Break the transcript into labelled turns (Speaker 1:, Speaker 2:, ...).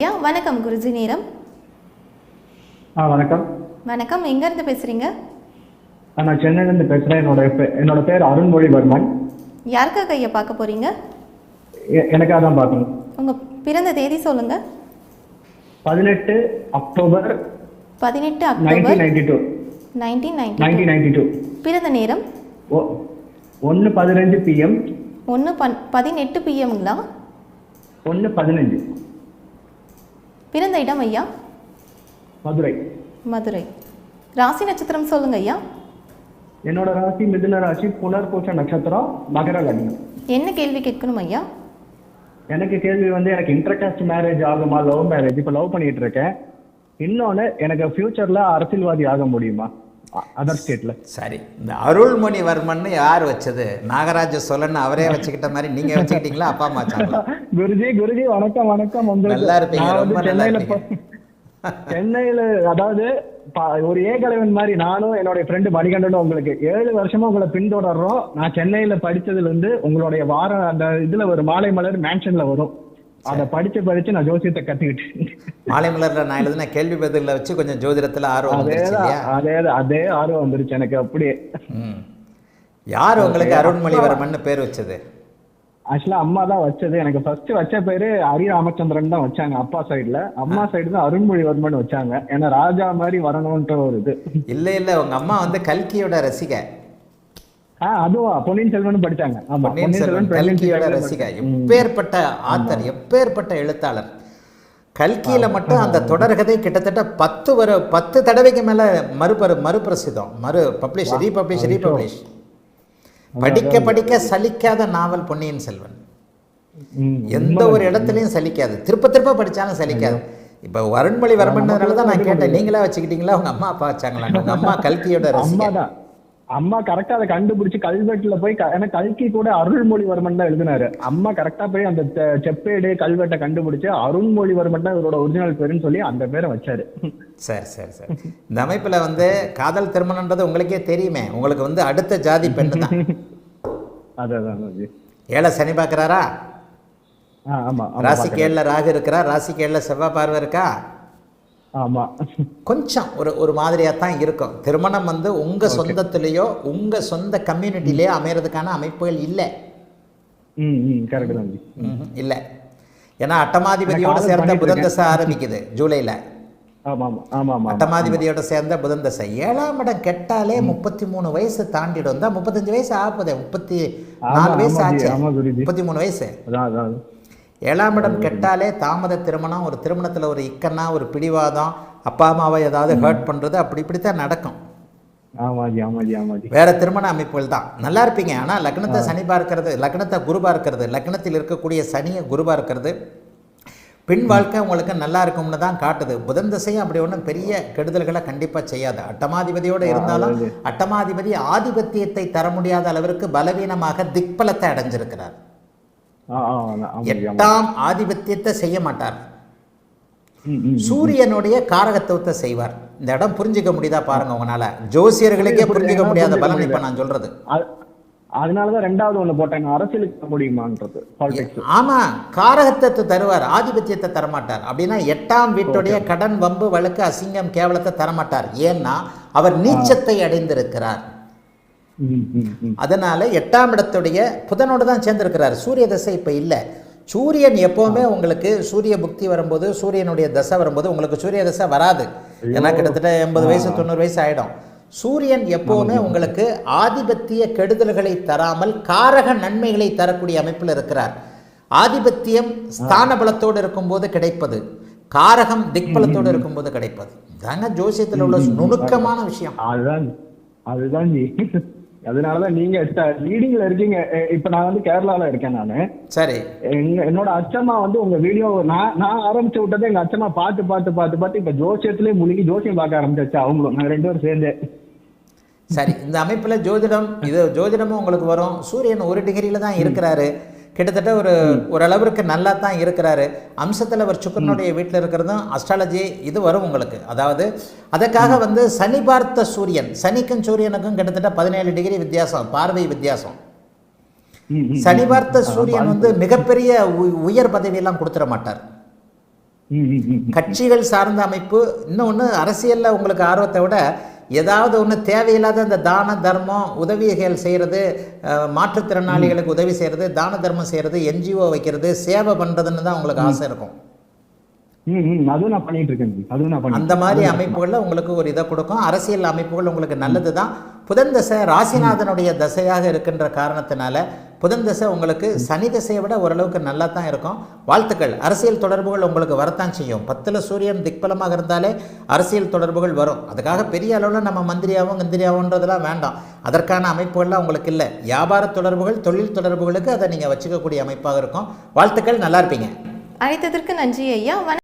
Speaker 1: ஐயா வணக்கம் குருஜி நேரம்.
Speaker 2: வணக்கம்.
Speaker 1: வணக்கம், எங்கேருந்து பேசுகிறீங்க?
Speaker 2: நான் சென்னையிலேருந்து பேசுகிறேன். என்னோட பேர் அருண்மொழிவர்மன்.
Speaker 1: யாருக்காக ஐயா பார்க்க போகிறீங்க?
Speaker 2: எனக்காக தான் பார்க்கணும்.
Speaker 1: உங்கள் பிறந்த தேதி சொல்லுங்கள்.
Speaker 2: 18 அக்டோபர் 1992.
Speaker 1: பிறந்த நேரம்
Speaker 2: 1:15 PM.
Speaker 1: 1:18 PMங்களா?
Speaker 2: 1:15.
Speaker 1: பிறந்த இடம் ஐயா?
Speaker 2: மதுரை.
Speaker 1: மதுரை. ராசி நட்சத்திரம் சொல்லுங்க ஐயா.
Speaker 2: என்னோட ராசி மிதுன ராசி, புனர்பூச நட்சத்திரம், மகர லக்னம்.
Speaker 1: என்ன கேள்வி கேட்கணும் ஐயா?
Speaker 2: எனக்கு கேள்வி எனக்கு இன்டர்காஸ்ட் மேரேஜ் ஆகுமா, லவ் மேரேஜ்? இப்போ லவ் பண்ணிட்டு இருக்கேன். இன்னொன்று, எனக்கு ஃபியூச்சர்ல அரசியல்வாதி ஆக முடியுமா அதர் ஸ்டேட்ல?
Speaker 3: சரி, இந்த அருள்மொழிவர்மன் யார் வச்சது? நாகராஜ சோழன் அவரே வச்சுக்கிட்ட மாதிரி நீங்க வச்சுக்கிட்டீங்களா? அப்பா அம்மா வச்சாங்களா?
Speaker 2: குருஜி வணக்கம். வணக்கம்.
Speaker 3: நல்லா இருப்பீங்க, ரொம்ப நல்லா இருப்பீங்க.
Speaker 2: சென்னையில அதாவது ஒரு ஏகலைவன் மாதிரி நானும் என்னோட ஃப்ரெண்டு மணிகண்டனும் உங்களுக்கு 7 வருஷமா உங்களை பின்தொடர்றோம். நான் சென்னையில படிச்சதுல இருந்து உங்களுடைய வாரம் அந்த இதுல ஒரு மாலை மலர் மேன்ஷன்ல வரும். அதை படிச்சு நான் ஜோசியத்தை கத்துக்கிட்டேன்.
Speaker 3: மாலை மலர்ல நான் எழுதின கேள்வி பதில வச்சு கொஞ்சம் ஜோதிடத்துல ஆர்வம்
Speaker 2: அதே ஆர்வம் வந்துருச்சு எனக்கு அப்படியே.
Speaker 3: யார் உங்களுக்கு அருண்மொழிவர்மன் பேர் வச்சது?
Speaker 2: ஆக்சுவலா அம்மா தான் வச்சது. எனக்கு ஃபர்ஸ்ட் வச்ச பேரு ஹரி ராமச்சந்திரன் தான் வச்சாங்க அப்பா சைடுல. அம்மா சைடு தான் அருண்மொழிவர்மன் வச்சாங்க. ஏன்னா ராஜா மாதிரி வரணும்ன்ற ஒரு இது.
Speaker 3: இல்ல உங்க அம்மா கல்கியோட ரசிகை.
Speaker 2: அதுவா பொன்னியின் செல்வன் படிச்சாங்க.
Speaker 3: கல்கியோட ரசிகை. எப்பேற்பட்ட ஆத்தர், எப்பேற்பட்ட எழுத்தாளர். கல்கியில மட்டும் அந்த தொடர்கதை கிட்டத்தட்ட 10 தடவைக்கு மேல மறுபிரசிதம், ரீபப்ளிஷ். படிக்க சலிக்காத நாவல் பொன்னியின் செல்வன். எந்த ஒரு இடத்துலயும் சலிக்காது, திருப்ப படிச்சாலும் சலிக்காது. இப்ப அருண்மொழிவர்மன்னால தான் நான் கேட்டேன், நீங்களா வச்சுக்கிட்டீங்களா உங்க அம்மா அப்பா வச்சாங்களா? உங்க அம்மா கல்கியோட ரசிகை.
Speaker 2: அம்மா கரெக்டா அதை கண்டுபிடிச்சு கல்வெட்டுல போய், ஏன்னா கல்கி கூட அருள்மொழிவர்மன் தான் எழுதினாரு. அம்மா கரெக்டா போய் அந்த செப்பேடு கல்வெட்டை கண்டுபிடிச்சு அருண்மொழிவர்மன் தான் இவரோட ஒரிஜினல் பேருன்னு சொல்லி அந்த பேரை வச்சாரு.
Speaker 3: சரி. இந்த அமைப்புல காதல் திருமணம்ன்றது உங்களுக்கே தெரியுமே. உங்களுக்கு அடுத்த ஜாதி பெண்ணு தான்.
Speaker 2: அதான்
Speaker 3: ஏழை சனி பாக்குறாரா?
Speaker 2: ஆமா.
Speaker 3: ராசிக்கு 7ல ராகு இருக்கிறா, ராசிக்கு 7ல செவ்வாய் பார்வை இருக்கா.
Speaker 2: ஆமா, கொஞ்சம்
Speaker 3: ஒரு மாதிரியா தான் இருக்கும். திருமணம் உங்க சொந்தத்திலேயோ உங்க சொந்த கம்யூனிட்டிலேயோ அமையறதுக்கான அமைப்புகள் இல்லை. இல்ல. ஏன்னா அட்டமாதிபதியோட சேர்ந்த புதன் தசை ஆரம்பிக்குது ஜூலைல. அட்டமாதிபதியோட சேர்ந்த புதன் தசை 7ஆம் இடம் கெட்டாலே 33 வயசு தாண்டிடும். தான் 35 வயசு ஆகுது, 34 வயசு ஆச்சு, 33 வயசு. 7ஆம் இடம் கெட்டாலே தாமத திருமணம், ஒரு திருமணத்தில் ஒரு இக்கன்னா, ஒரு பிடிவாதம், அப்பா அம்மாவை ஏதாவது ஹர்ட் பண்ணுறது, இப்படித்தான் நடக்கும். வேற திருமண அமைப்புகள் தான். நல்லா இருப்பீங்க. ஆனால் லக்னத்தை சனி பார்க்கறது, லக்னத்தை குரு பார்க்கறது, லக்னத்தில் இருக்கக்கூடிய சனியை குரு பார்க்கறது பின் வாழ்க்கை உங்களுக்கு நல்லா இருக்கும்னு தான் காட்டுது. புதன் தசையும் அப்படி ஒன்றும் பெரிய கெடுதல்களை கண்டிப்பாக செய்யாது. அட்டமாதிபதியோடு இருந்தாலும் அட்டமாதிபதி ஆதிபத்தியத்தை தர முடியாத அளவிற்கு பலவீனமாக திக்பலத்தை அடைஞ்சிருக்கிறார். 8ஆம் ஆதிபத்தியத்தை செய்ய மாட்டார். சூரியனுடைய காரகத்துவத்தை செய்வார். இந்த இடம் புரிஞ்சுக்க முடியுதா பாருங்க உங்களால. ஜோசியர்களுக்கே புரிஞ்சுக்க முடியாத பலன் இப்ப நான் சொல்றது.
Speaker 2: அதனாலதான் 2வது ஒண்ணு போட்டேன், அரசியலுக்கு முடியுமான்றது.
Speaker 3: ஆமா, காரகத்தை தருவார், ஆதிபத்தியத்தை தரமாட்டார். அப்படின்னா 8ஆம் வீட்டுடைய கடன், வம்பு, வழக்கு, அசிங்கம், கேவலத்தை தரமாட்டார். ஏன்னா அவர் நீச்சத்தை அடைந்திருக்கிறார். அதனால 8ஆம் இடத்துடைய புதனோடு தான் சேர்ந்திருக்கிறார். சூரிய தசை இப்ப இல்லை. சூரியன் எப்பவுமே உங்களுக்கு சூரிய புக்தி வரும்போது, சூரியனுடைய தசை வரும்போது உங்களுக்கு சூரிய தசை வராது. ஏன்னா கிட்டத்தட்ட 80 வயசு 90 வயசு ஆயிடும். சூரியன் எப்பவுமே உங்களுக்கு ஆதிபத்திய கெடுதல்களை தராமல் காரக நன்மைகளை தரக்கூடிய அமைப்பில் இருக்கிறார். ஆதிபத்தியம் ஸ்தான பலத்தோடு இருக்கும்போது கிடைப்பது, காரகம் திக்பலத்தோடு இருக்கும்போது கிடைப்பது தாங்க ஜோசியத்தில் உள்ள நுணுக்கமான விஷயம்.
Speaker 2: அதுதான் அதனாலதான் நீங்க லீடிங்ல இருக்கீங்க. இப்ப நான் கேரளால இருக்கேன் நானு.
Speaker 3: சரி.
Speaker 2: என்னோட அச்சம்மா உங்க வீடியோ நான் ஆரம்பிச்சு விட்டதை எங்க அச்சம்மா பார்த்து இப்ப ஜோசியத்திலே முழுகி ஜோசியம் பார்க்க ஆரம்பிச்சாச்சு அவங்களும். நாங்க 2 பேரும் சேர்ந்து.
Speaker 3: சரி, இந்த அமைப்புல ஜோதிடமும் உங்களுக்கு வரும். சூரியன் 1 டிகிரியில தான் இருக்கிறாரு. கிட்டத்தட்ட ஓரளவிற்கு நல்லா தான் இருக்கிறாரு. அம்சத்தில் அவர் சுக்கரனுடைய வீட்டில் இருக்கிறதும் அஸ்ட்ராலஜி இது வரும் உங்களுக்கு. அதாவது அதுக்காக சனி பார்த்த சூரியன், சனிக்கும் சூரியனுக்கும் கிட்டத்தட்ட 17 டிகிரி வித்தியாசம், பார்வை வித்தியாசம். சனி பார்த்த சூரியன் மிகப்பெரிய உயர் பதவியெல்லாம் கொடுத்துட மாட்டார். கட்சிகள் சார்ந்த அமைப்பு. இன்னொன்று, அரசியலில் உங்களுக்கு ஆர்வத்தை விட ஏதாவது ஒன்று தேவையில்லாத இந்த தான தர்மம் உதவிகள் செய்கிறது, மாற்றுத்திறனாளிகளுக்கு உதவி செய்கிறது, தான தர்மம் செய்கிறது, என்ஜிஓ வைக்கிறது, சேவை பண்ணுறதுன்னு தான் உங்களுக்கு ஆசை இருக்கும்.
Speaker 2: அதுவும் நான் பண்ணிட்டு இருக்கேன். அதுவும் நான்
Speaker 3: அந்த மாதிரி அமைப்புகளில் உங்களுக்கு ஒரு இதை கொடுக்கும். அரசியல் அமைப்புகள் உங்களுக்கு நல்லது தான். புதன் தசை ராசிநாதனுடைய தசையாக இருக்கின்ற காரணத்தினால புதன் தசை உங்களுக்கு சனி தசையை விட ஓரளவுக்கு நல்லா தான் இருக்கும். வாழ்த்துக்கள். அரசியல் தொடர்புகள் உங்களுக்கு வரத்தான் செய்யும். 10ல் சூரியன் திக்பலமாக இருந்தாலே அரசியல் தொடர்புகள் வரும். அதுக்காக பெரிய அளவில் நம்ம மந்திரியாகவும் கந்திரியாகன்றதெல்லாம் வேண்டாம். அதற்கான அமைப்புகள்லாம் உங்களுக்கு இல்லை. வியாபார தொடர்புகள், தொழில் தொடர்புகளுக்கு அதை நீங்கள் வச்சுக்கக்கூடிய அமைப்பாக இருக்கும். வாழ்த்துக்கள். நல்லா இருப்பீங்க.
Speaker 1: அழைத்ததற்கு நன்றி ஐயா.